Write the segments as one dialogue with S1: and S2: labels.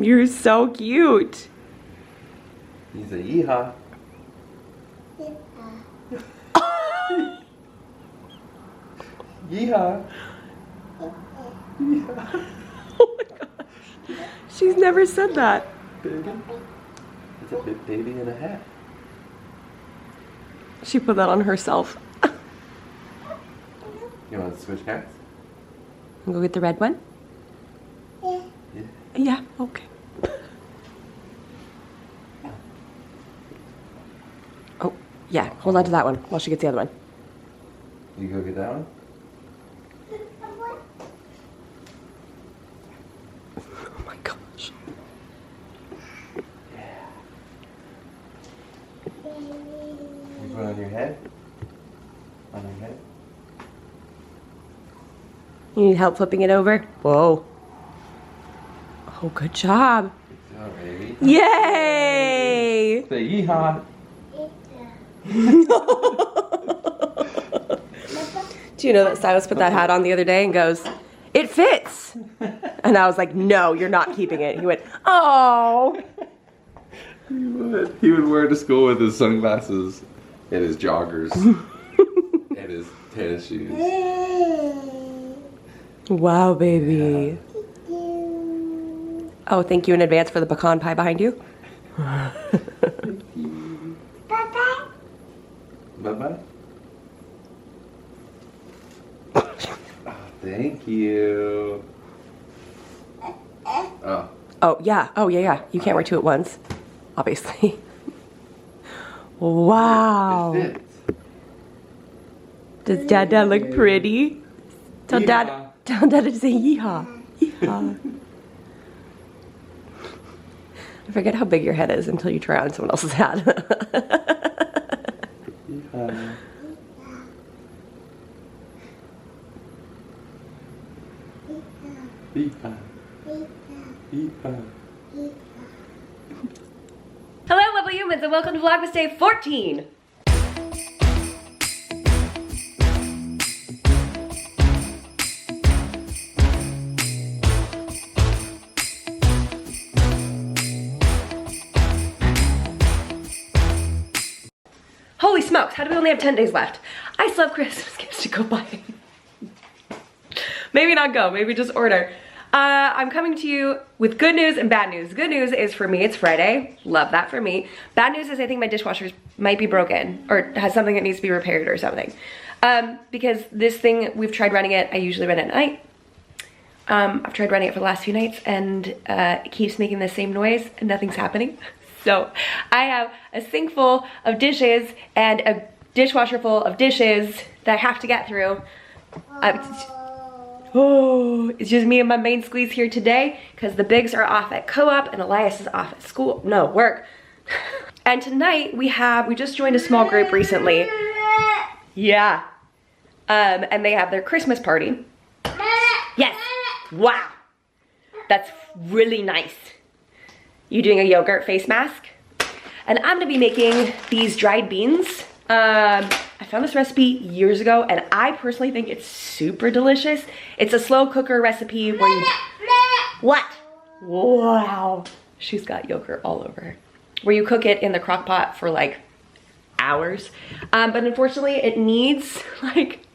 S1: You're so cute.
S2: He's a yeehaw. Yeehaw. Yeehaw.
S1: Oh my gosh. She's never said that.
S2: Baby. It's a big baby in a hat.
S1: She put that on herself.
S2: You want to switch hats?
S1: Go get the red one?
S2: Yeah.
S1: Yeah, okay. Oh, yeah, hold on to that one while she gets the other one.
S2: You go get that one?
S1: Oh my gosh.
S2: You put it on your head? On your head?
S1: You need help flipping it over? Whoa. Oh, good job.
S2: Good job, baby.
S1: Yay!
S2: Say yeehaw.
S1: Do you know that Silas put that hat on the other day and goes, "It fits." And I was like, "No, you're not keeping it." He went, "Oh."
S2: He would wear it to school with his sunglasses and his joggers and his tennis shoes.
S1: Wow, baby. Oh, thank you in advance for the pecan pie behind you.
S2: Bye-bye. Bye-bye. Oh, thank you. Oh.
S1: Oh, yeah. Oh, yeah, yeah. You can't wear two at once, obviously. Wow.
S2: It fits.
S1: Does Dad look pretty? Tell Dad to say yeehaw. Yeehaw. I forget how big your head is until you try on someone else's hat.
S2: Yeehaw. Yeehaw. Yeehaw.
S1: Hello, lovely humans, and welcome to Vlogmas Day 14. Holy smokes, how do we only have 10 days left? I still have Christmas gifts to go buy. Maybe not go, maybe just order. I'm coming to you with good news and bad news. Good news is for me, it's Friday. Love that for me. Bad news is I think my dishwasher might be broken or has something that needs to be repaired or something. Because this thing, we've tried running it. I usually run it at night. I've tried running it for the last few nights and it keeps making the same noise and nothing's happening. So I have a sink full of dishes and a dishwasher full of dishes that I have to get through. Oh, it's just me and my main squeeze here today because the bigs are off at co-op and Elias is off at school, no, work. And tonight we just joined a small group recently. Yeah. And they have their Christmas party. Yes. Wow. That's really nice. You doing a yogurt face mask? And I'm gonna be making these dried beans. I found this recipe years ago and I personally think it's super delicious. It's a slow cooker recipe where you... What? Wow. She's got yogurt all over her. Where you cook it in the crock pot for like hours. But unfortunately it needs like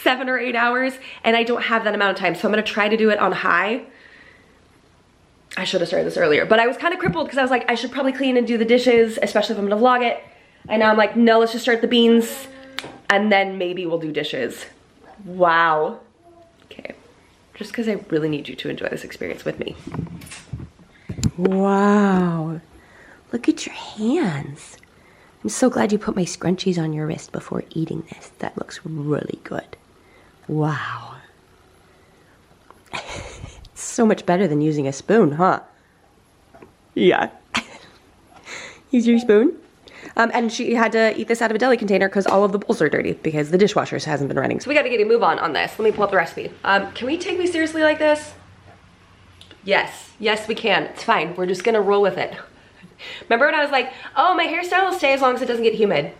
S1: 7 or 8 hours and I don't have that amount of time. So I'm gonna try to do it on high. I should have started this earlier, but I was kind of crippled because I was like, I should probably clean and do the dishes, especially if I'm gonna vlog it. And now I'm like, no, let's just start the beans and then maybe we'll do dishes. Wow. Okay, just because I really need you to enjoy this experience with me. Wow, look at your hands. I'm so glad you put my scrunchies on your wrist before eating this. That looks really good. Wow. So much better than using a spoon, huh? Yeah. Use your spoon. And she had to eat this out of a deli container because all of the bowls are dirty because the dishwasher hasn't been running. So we got to get a move on this. Let me pull up the recipe. Can we take me seriously like this? Yes. Yes, we can. It's fine. We're just going to roll with it. Remember when I was like, oh, my hairstyle will stay as long as it doesn't get humid.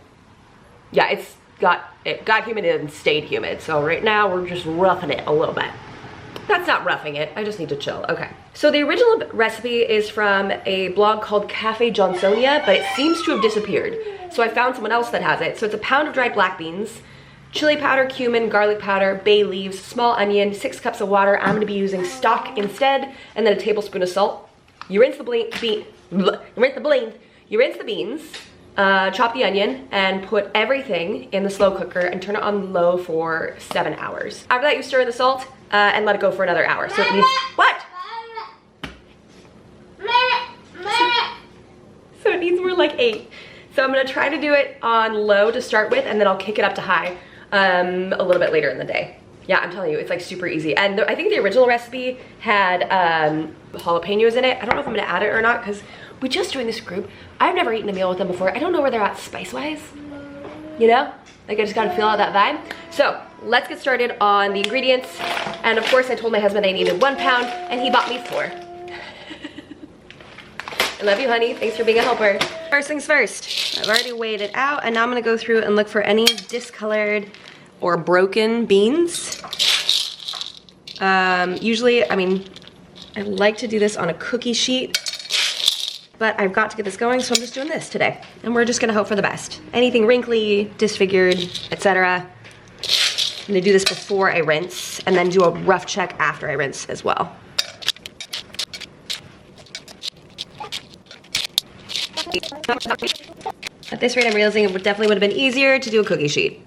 S1: Yeah, it got humid and stayed humid. So right now we're just roughing it a little bit. That's not roughing it. I just need to chill. Okay. So the original recipe is from a blog called Cafe Johnsonia, but it seems to have disappeared. So I found someone else that has it. So it's a pound of dried black beans, chili powder, cumin, garlic powder, bay leaves, small onion, 6 cups of water. I'm gonna be using stock instead, and then a tablespoon of salt. You rinse the beans, chop the onion, and put everything in the slow cooker and turn it on low for 7 hours. After that, you stir in the salt and let it go for another hour. So it needs, what? So it needs more like 8. So I'm gonna try to do it on low to start with, and then I'll kick it up to high a little bit later in the day. Yeah, I'm telling you, it's like super easy. And I think the original recipe had jalapenos in it. I don't know if I'm gonna add it or not, because we just joined this group. I've never eaten a meal with them before. I don't know where they're at spice-wise, you know? Like, I just gotta feel out that vibe. So let's get started on the ingredients. And of course, I told my husband I needed 1 pound, and he bought me 4. I love you, honey. Thanks for being a helper. First things first, I've already weighed it out, and now I'm gonna go through and look for any discolored or broken beans. Usually, I mean, I like to do this on a cookie sheet, but I've got to get this going, so I'm just doing this today. And we're just gonna hope for the best. Anything wrinkly, disfigured, etc. I'm gonna do this before I rinse, and then do a rough check after I rinse as well. At this rate, I'm realizing it definitely would have been easier to do a cookie sheet.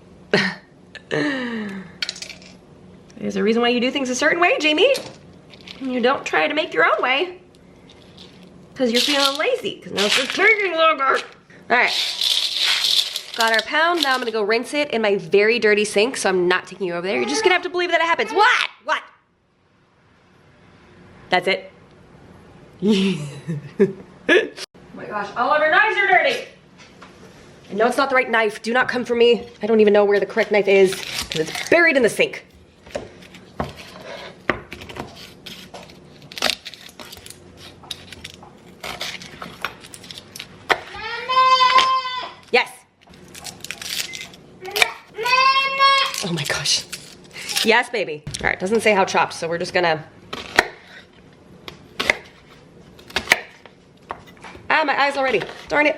S1: There's a reason why you do things a certain way, Jamie. You don't try to make your own way. Because you're feeling lazy, because now it's just taking longer. All right, got our pound. Now I'm gonna go rinse it in my very dirty sink, so I'm not taking you over there. You're just gonna have to believe that it happens. What? What? That's it. Oh my gosh, all of our knives are dirty. I know it's not the right knife. Do not come for me. I don't even know where the correct knife is, because it's buried in the sink. Yes. Oh my gosh. Yes, baby. All right, doesn't say how chopped, so we're just gonna. Ah, my eyes already. Darn it.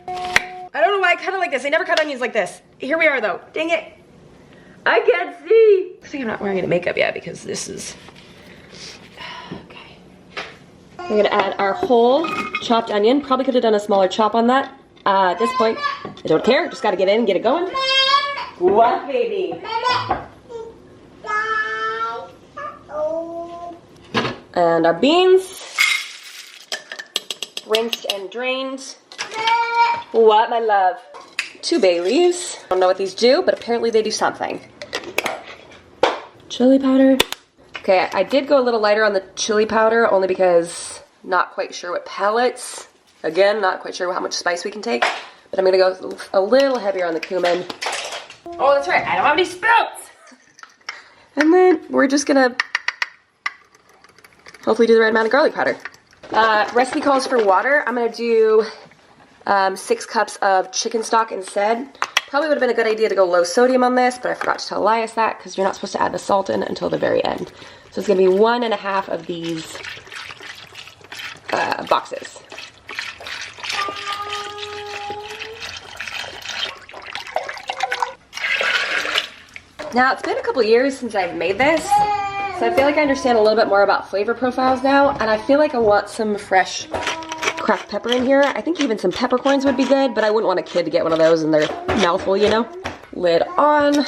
S1: I don't know why I cut it like this. I never cut onions like this. Here we are though. Dang it. I can't see. I think I'm not wearing any makeup yet because this is. Okay. We're gonna add our whole chopped onion. Probably could have done a smaller chop on that. At this point, I don't care. Just gotta get in and get it going. What, baby? And our beans. Rinsed and drained. What, my love? 2 bay leaves. I don't know what these do, but apparently they do something. Chili powder. Okay, I did go a little lighter on the chili powder, only because not quite sure what pellets. Again, not quite sure how much spice we can take, but I'm gonna go a little heavier on the cumin. Oh, that's right, I don't have any spoons! And then we're just gonna hopefully do the right amount of garlic powder. Recipe calls for water. I'm gonna do 6 cups of chicken stock instead. Probably would have been a good idea to go low sodium on this, but I forgot to tell Elias that because you're not supposed to add the salt in until the very end. So it's gonna be 1.5 of these boxes. Now, it's been a couple years since I've made this, so I feel like I understand a little bit more about flavor profiles now, and I feel like I want some fresh cracked pepper in here. I think even some peppercorns would be good, but I wouldn't want a kid to get one of those in their mouthful, you know? Lid on.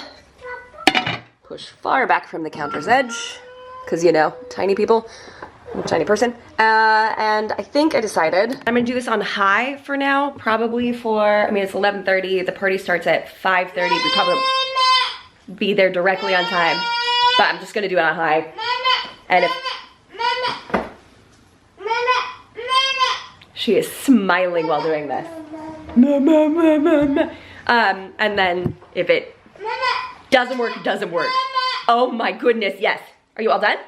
S1: Push far back from the counter's edge, because, you know, tiny people. I'm a tiny person. And I think I decided I'm gonna do this on high for now, probably for, I mean, it's 11:30, the party starts at 5:30, we probably be there directly on time, but I'm just gonna do it on high. And if she is smiling while doing this. And then if it doesn't work, it doesn't work. Oh my goodness, yes. Are you all done?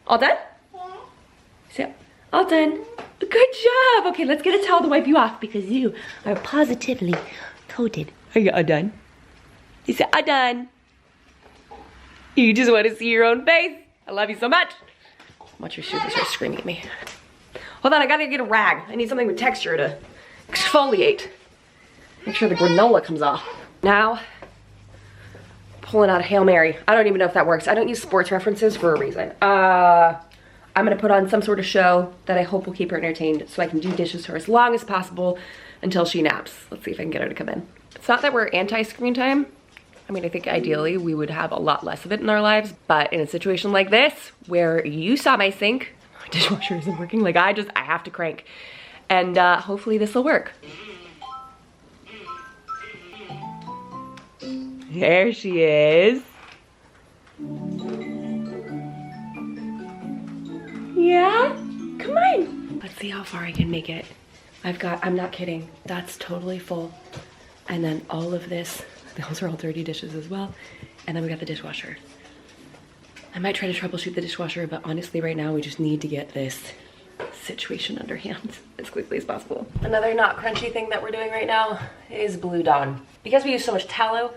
S1: All done? So, all done. Good job. Okay, let's get a towel to wipe you off because you are positively coated. Are you all done? You said, all done. You just want to see your own face. I love you so much. Watch your shoes start screaming at me. Hold on, I gotta get a rag. I need something with texture to exfoliate. Make sure the granola comes off. Now, pulling out a Hail Mary. I don't even know if that works. I don't use sports references for a reason. I'm gonna put on some sort of show that I hope will keep her entertained so I can do dishes for her as long as possible until she naps. Let's see if I can get her to come in. It's not that we're anti-screen time. I mean, I think ideally we would have a lot less of it in our lives, but in a situation like this, where you saw my sink, my dishwasher isn't working, like I have to crank. And hopefully this will work. There she is. Yeah? Come on. Let's see how far I can make it. I'm not kidding, that's totally full. And then all of this, those are all dirty dishes as well. And then we got the dishwasher. I might try to troubleshoot the dishwasher, but honestly right now we just need to get this situation under hand as quickly as possible. Another not crunchy thing that we're doing right now is Blue Dawn. Because we use so much tallow,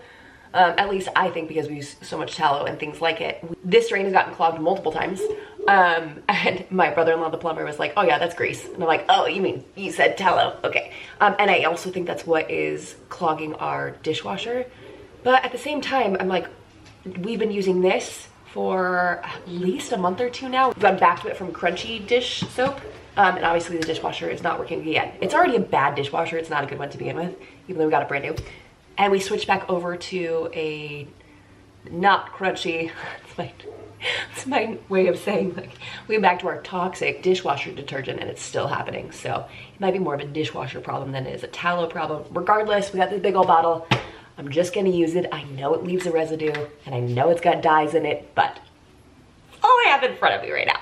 S1: at least I think because we use so much tallow and things like it, this drain has gotten clogged multiple times. And my brother-in-law, the plumber, was like, oh yeah, that's grease. And I'm like, oh, you said tallow, okay. And I also think that's what is clogging our dishwasher. But at the same time, I'm like, we've been using this for at least a month or two now. We've gone back to it from crunchy dish soap. And obviously the dishwasher is not working again. It's already a bad dishwasher. It's not a good one to begin with, even though we got it brand new. And we switched back over to a not crunchy, it's my way of saying, like, we went back to our toxic dishwasher detergent and it's still happening. So it might be more of a dishwasher problem than it is a tallow problem. Regardless, we got this big old bottle. I'm just gonna use it. I know it leaves a residue and I know it's got dyes in it, but all I have in front of me right now.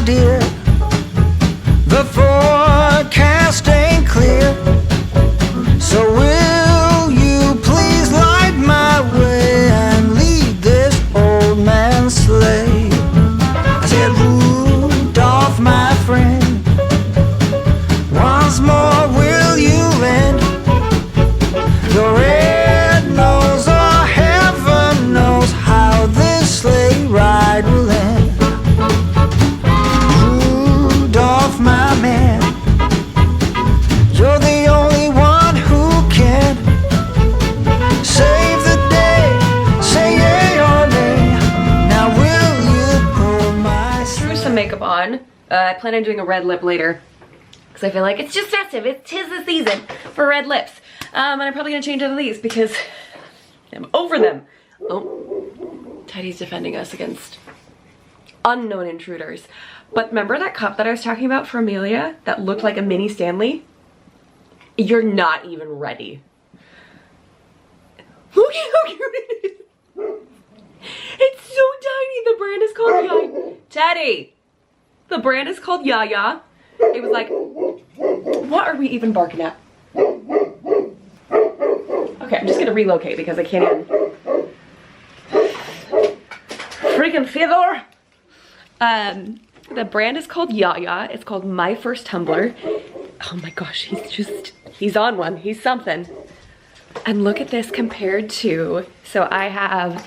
S3: Dear, the forecast ain't clear, so will you please light my way and lead this old man's sleigh? I said, Rudolph, my friend, once more will you lend your red nose, or heaven knows how this sleigh ride will end. My man, you're the only one who can save the day. Say yay or nay. Now will you pull my sleigh?
S1: Threw some makeup on. I plan on doing a red lip later because I feel like it's just festive. It's 'tis the season for red lips. And I'm probably gonna change out of these because I'm over them. Oh, Teddy's defending us against unknown intruders. But remember that cup that I was talking about for Amelia that looked like a mini Stanley? You're not even ready. Look at how cute it is. It's so tiny. The brand is called Yaya. Teddy. The brand is called Yaya. It was like, what are we even barking at? Okay, I'm just gonna relocate because I can't even. Freaking feather. The brand is called Yaya. It's called My First Tumbler. Oh my gosh, he's on one. He's something. And look at this compared to, so I have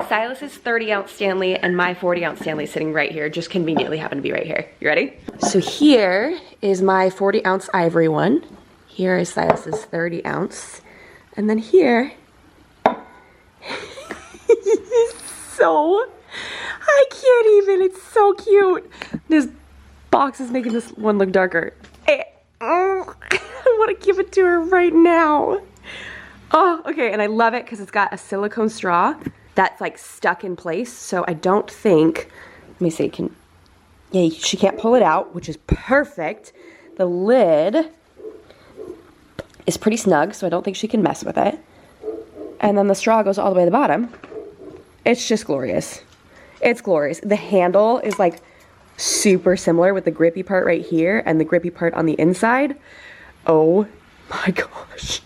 S1: Silas's 30-ounce Stanley and my 40-ounce Stanley sitting right here. Just conveniently happen to be right here. You ready? So here is my 40-ounce ivory one. Here is Silas's 30-ounce. And then here, so, I can't even, it's so cute. This box is making this one look darker. I want to give it to her right now. Oh, okay, and I love it because it's got a silicone straw that's like stuck in place. So I don't think, let me see, yeah, she can't pull it out, which is perfect. The lid is pretty snug, so I don't think she can mess with it. And then the straw goes all the way to the bottom. It's just glorious. It's glorious. The handle is like super similar with the grippy part right here and the grippy part on the inside. Oh My gosh.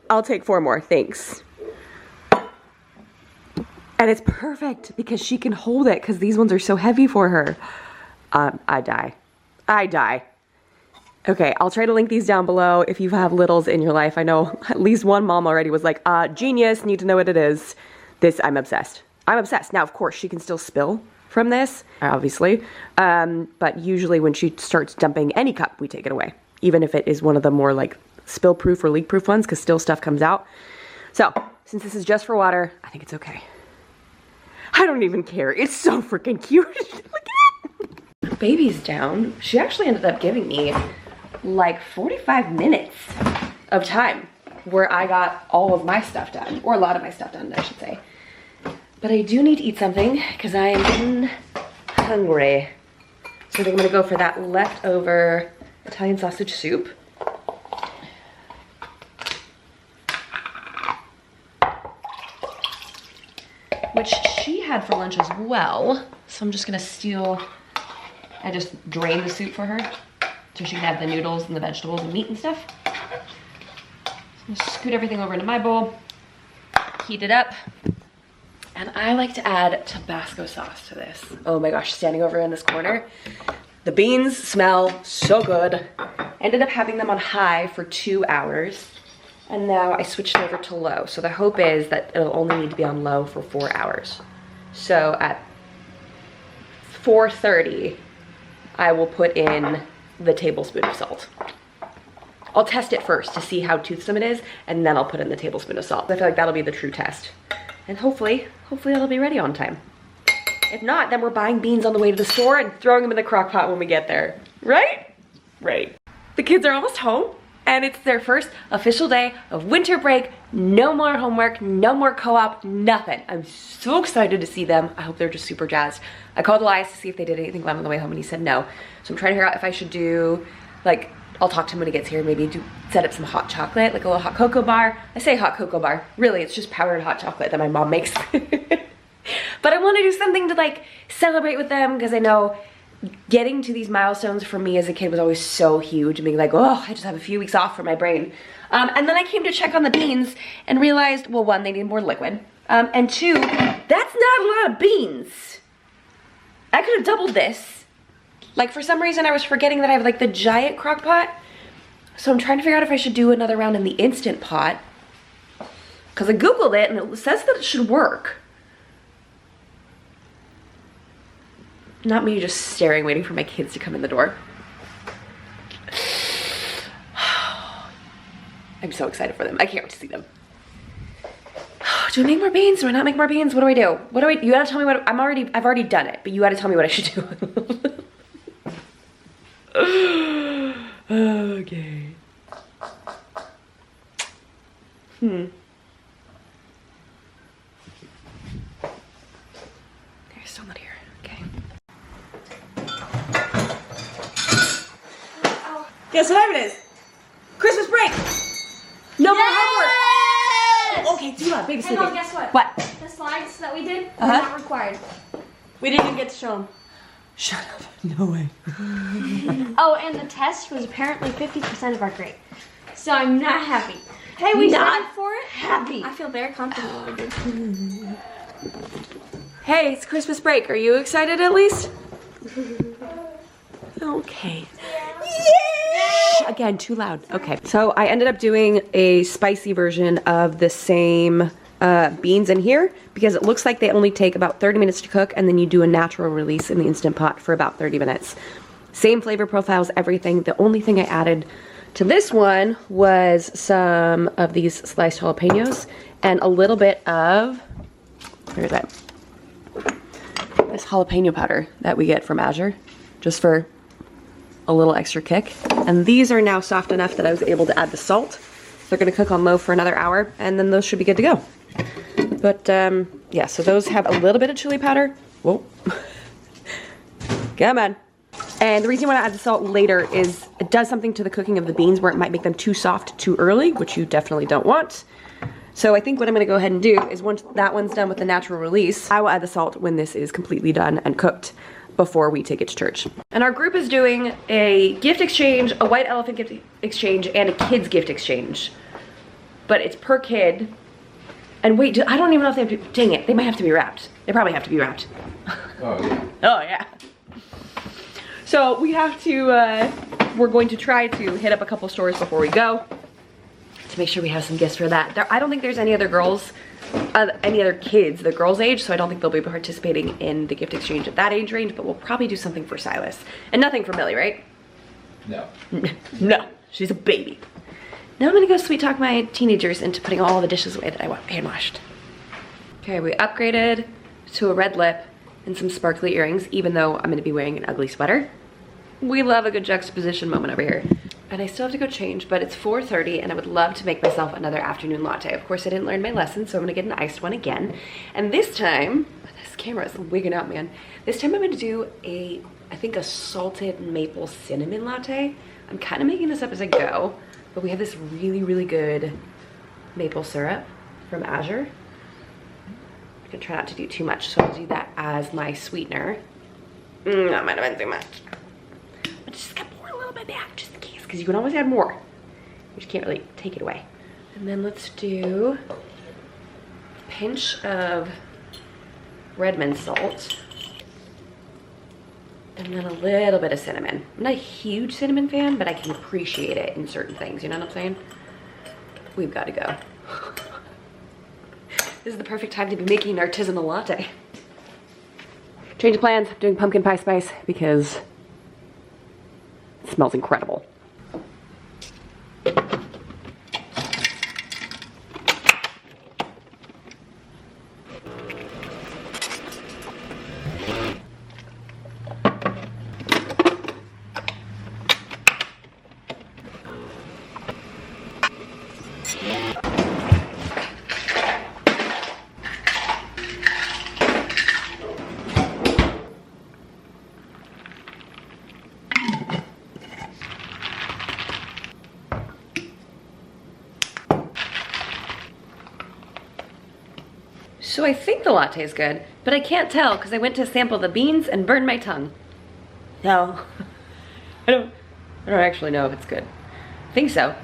S1: I'll take 4 more, thanks. And it's perfect because she can hold it because these ones are so heavy for her. I die. Okay, I'll try to link these down below if you have littles in your life. I know at least one mom already was like, genius, need to know what it is. This, I'm obsessed. I'm obsessed. Now, of course, she can still spill from this, obviously. But usually when she starts dumping any cup, we take it away. Even if it is one of the more like spill-proof or leak-proof ones, because still stuff comes out. So, since this is just for water, I think it's okay. I don't even care. It's so freaking cute. Look at it. Baby's down. She actually ended up giving me like 45 minutes of time where I got all of my stuff done, or a lot of my stuff done, I should say. But I do need to eat something because I am getting hungry. So I think I'm gonna go for that leftover Italian sausage soup. Which she had for lunch as well. So I'm just gonna steal, I just drained the soup for her so she can have the noodles and the vegetables and meat and stuff. So I'm gonna scoot everything over into my bowl, heat it up. And I like to add Tabasco sauce to this. Oh my gosh, standing over in this corner. The beans smell so good. Ended up having them on high for 2 hours. And now I switched over to low. So the hope is that it'll only need to be on low for 4 hours. So at 4:30, I will put in the tablespoon of salt. I'll test it first to see how toothsome it is, and then I'll put in the tablespoon of salt. I feel like that'll be the true test. And hopefully it'll be ready on time. If not, then we're buying beans on the way to the store and throwing them in the crock pot when we get there. Right? Right. The kids are almost home. And it's their first official day of winter break. No more homework, no more co-op, nothing. I'm so excited to see them. I hope they're just super jazzed. I called Elias to see if they did anything fun on the way home and he said no. So I'm trying to figure out if I should do, like, I'll talk to him when he gets here, maybe set up some hot chocolate, like a little hot cocoa bar. I say hot cocoa bar, really it's just powdered hot chocolate that my mom makes. But I want to do something to like celebrate with them because I know getting to these milestones for me as a kid was always so huge and being like, oh, I just have a few weeks off for my brain. And then I came to check on the beans and realized, well, 1, they need more liquid. And 2, that's not a lot of beans. I could have doubled this. Like for some reason I was forgetting that I have like the giant crock pot. So I'm trying to figure out if I should do another round in the Instant Pot. Cause I Googled it and it says that it should work. Not me just staring, waiting for my kids to come in the door. I'm so excited for them. I can't wait to see them. Do I make more beans? Do I not make more beans? What do I do? You gotta tell me what, I've already done it, but you gotta tell me what I should do. Okay. They're still not here. Okay. Guess what time it is? Christmas break! No more homework! Oh, okay, too loud, baby sleeping.
S4: Hey Mom, guess what?
S1: What?
S4: The slides that we did are not required.
S1: We didn't even get to show them. Shut up. No way.
S4: Oh, and the test was apparently 50% of our grade. So I'm not happy. Hey, we studied for it?
S1: Happy.
S4: I feel very confident what we did.
S1: Hey, it's Christmas break. Are you excited at least? Okay. Yeah! Again, too loud. Okay. So I ended up doing a spicy version of the same beans in here because it looks like they only take about 30 minutes to cook and then you do a natural release in the Instant Pot for about 30 minutes. Same flavor profiles, everything. The only thing I added to this one was some of these sliced jalapenos and a little bit of, where is that? This jalapeno powder that we get from Azure, just for a little extra kick. And these are now soft enough that I was able to add the salt. They're gonna cook on low for another hour and then those should be good to go. But yeah, so those have a little bit of chili powder. Whoa. Come on. And the reason why I add the salt later is it does something to the cooking of the beans where it might make them too soft too early, which you definitely don't want. So I think what I'm gonna go ahead and do is once that one's done with the natural release, I will add the salt when this is completely done and cooked. before we take it to church. And our group is doing a gift exchange, a white elephant gift exchange, and a kids gift exchange. But it's per kid. And wait, I don't even know if they have to, dang it, they might have to be wrapped. They probably have to be wrapped.
S2: Oh, yeah.
S1: Oh, yeah. So we have to, we're going to try to hit up a couple stores before we go to make sure we have some gifts for that. I don't think there's any other girls, any other kids the girls' age, so I don't think they'll be participating in the gift exchange at that age range, but we'll probably do something for Silas. And nothing for Millie, right?
S2: No.
S1: No, she's a baby. Now I'm gonna go sweet talk my teenagers into putting all the dishes away that I hand washed. Okay, we upgraded to a red lip and some sparkly earrings, even though I'm gonna be wearing an ugly sweater. We love a good juxtaposition moment over here. And I still have to go change, but it's 4:30 and I would love to make myself another afternoon latte. Of course, I didn't learn my lesson, so I'm gonna get an iced one again. And this time, this camera is wigging out, man. This time I'm gonna do I think a salted maple cinnamon latte. I'm kind of making this up as I go, but we have this really, really good maple syrup from Azure. I'm gonna try not to do too much, so I'll do that as my sweetener. That might have been too much. I'm just gonna pour a little bit back, just in case, because you can always add more. You just can't really take it away. And then let's do a pinch of Redmond salt. And then a little bit of cinnamon. I'm not a huge cinnamon fan, but I can appreciate it in certain things, you know what I'm saying? We've got to go. This is the perfect time to be making an artisanal latte. Change of plans, doing pumpkin pie spice because it smells incredible. So I think the latte is good, but I can't tell because I went to sample the beans and burned my tongue. No, I don't actually know if it's good. I think so.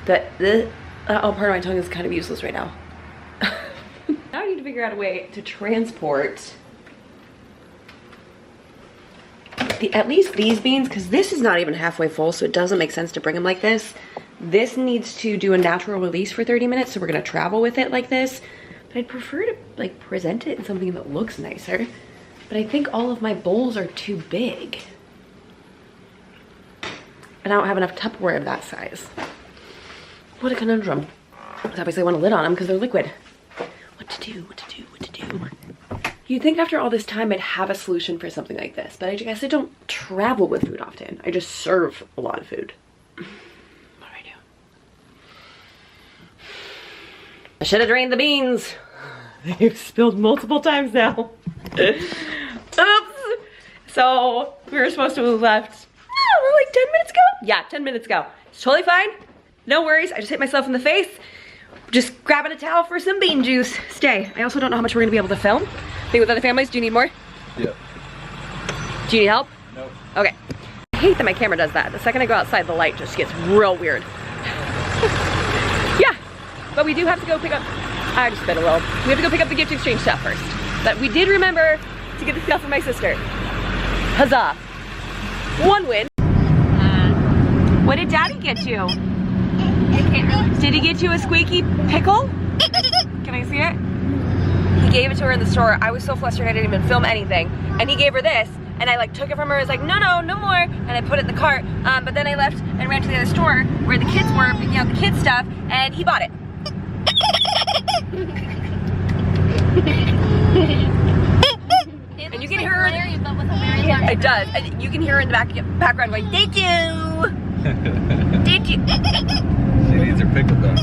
S1: But part of my tongue is kind of useless right now. Now I need to figure out a way to transport at least these beans, because this is not even halfway full, so it doesn't make sense to bring them like this. This needs to do a natural release for 30 minutes, so we're gonna travel with it like this. But I'd prefer to like present it in something that looks nicer. But I think all of my bowls are too big. And I don't have enough Tupperware of that size. What a conundrum. Because obviously I want a lid on them because they're liquid. What to do, what to do, what to do. You'd think after all this time I'd have a solution for something like this, but I guess I don't travel with food often. I just serve a lot of food. What do I do? I should have drained the beans. They've spilled multiple times now. Oops. So we were supposed to have left, like 10 minutes ago? Yeah, 10 minutes ago. It's totally fine. No worries. I just hit myself in the face. Just grabbing a towel for some bean juice. Stay. I also don't know how much we're gonna be able to film. Think with other families. Do you need more?
S2: Yep.
S1: Do you need help?
S2: Nope.
S1: Okay. I hate that my camera does that. The second I go outside, the light just gets real weird. Yeah, but we do have to go pick up, I just spit a little. We have to go pick up the gift exchange stuff first. But we did remember to get the stuff for my sister. Huzzah. One win. What did Daddy get you? Did he get you a squeaky pickle? Can I see it? He gave it to her in the store. I was so flustered I didn't even film anything. And he gave her this, and I like took it from her. I was like, no, no, no more. And I put it in the cart. But then I left and ran to the other store where the kids were picking out the kids stuff, and he bought it. And you can hear her. It does. And you can hear her in the background going, "Thank you." Thank you.
S2: She needs her pickle done.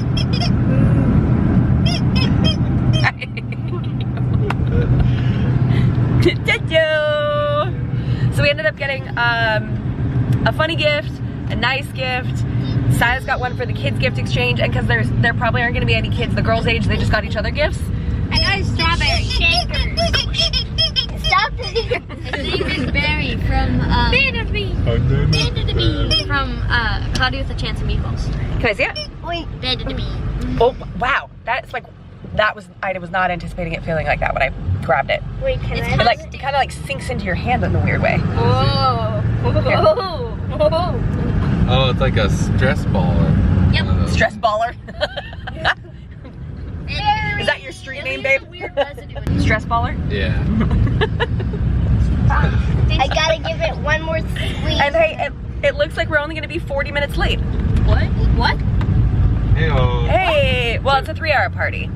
S1: Thank you. So we ended up getting a funny gift, a nice gift. Silas got one for the kids gift exchange, and because there probably aren't going to be any kids the girls' age, they just got each other gifts.
S4: I got a strawberry shaker. Stop name is Barry from Cloudy with a Chance of Meatballs.
S1: Can I see it? Oh, wow. That's like, I was not anticipating it feeling like that when I grabbed it.
S4: Wait, can
S1: It like, it kind of like sinks into your hand in a weird way.
S4: Oh.
S2: Oh, it's like a stress baller.
S4: Yep.
S1: Stress baller. Is that your street name, babe?
S4: Weird residue.
S1: Stress baller?
S2: Yeah.
S5: I gotta give it one more squeeze.
S1: And hey, it looks like we're only gonna be 40 minutes late.
S4: What?
S2: Hey-oh.
S1: Hey, well, it's a 3-hour party.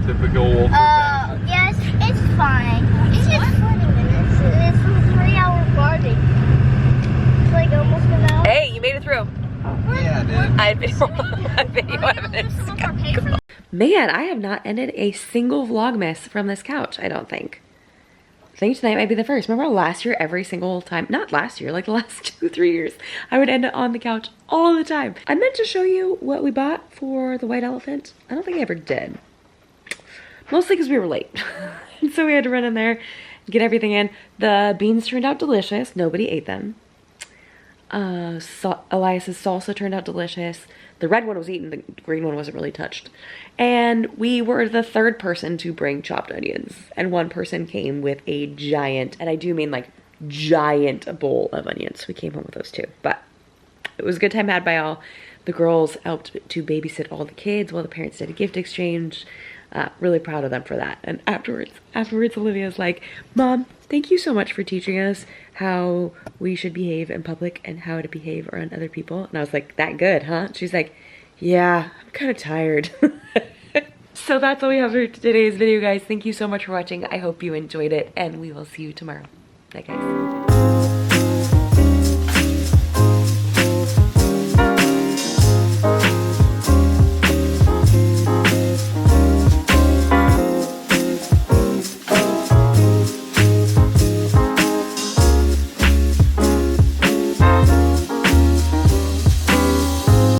S2: Typical Wolfer family.
S5: Yes, it's fine. It's just 40 minutes. It's a 3-hour party. It's like almost an hour.
S1: Hey, you made it through.
S2: Yeah, dude.
S1: I have video evidence. Man, I have not ended a single Vlogmas from this couch, I don't think. I think tonight might be the first. Remember last year, every single time, not last year, like the last 2-3 years, I would end it on the couch all the time. I meant to show you what we bought for the white elephant. I don't think I ever did. Mostly because we were late. So we had to run in there, get everything in. The beans turned out delicious. Nobody ate them. Elias's salsa turned out delicious. The red one was eaten, the green one wasn't really touched. And we were the 3rd person to bring chopped onions. And 1 person came with a giant, and I do mean like giant bowl of onions. We came home with those too. But it was a good time had by all. The girls helped to babysit all the kids while the parents did a gift exchange. Really proud of them for that. And afterwards Olivia's like, Mom, thank you so much for teaching us how we should behave in public and how to behave around other people. And I was like, that good, huh? She's like, yeah, I'm kind of tired. So that's all we have for today's video, guys. Thank you so much for watching. I hope you enjoyed it, and we will see you tomorrow. Bye, guys.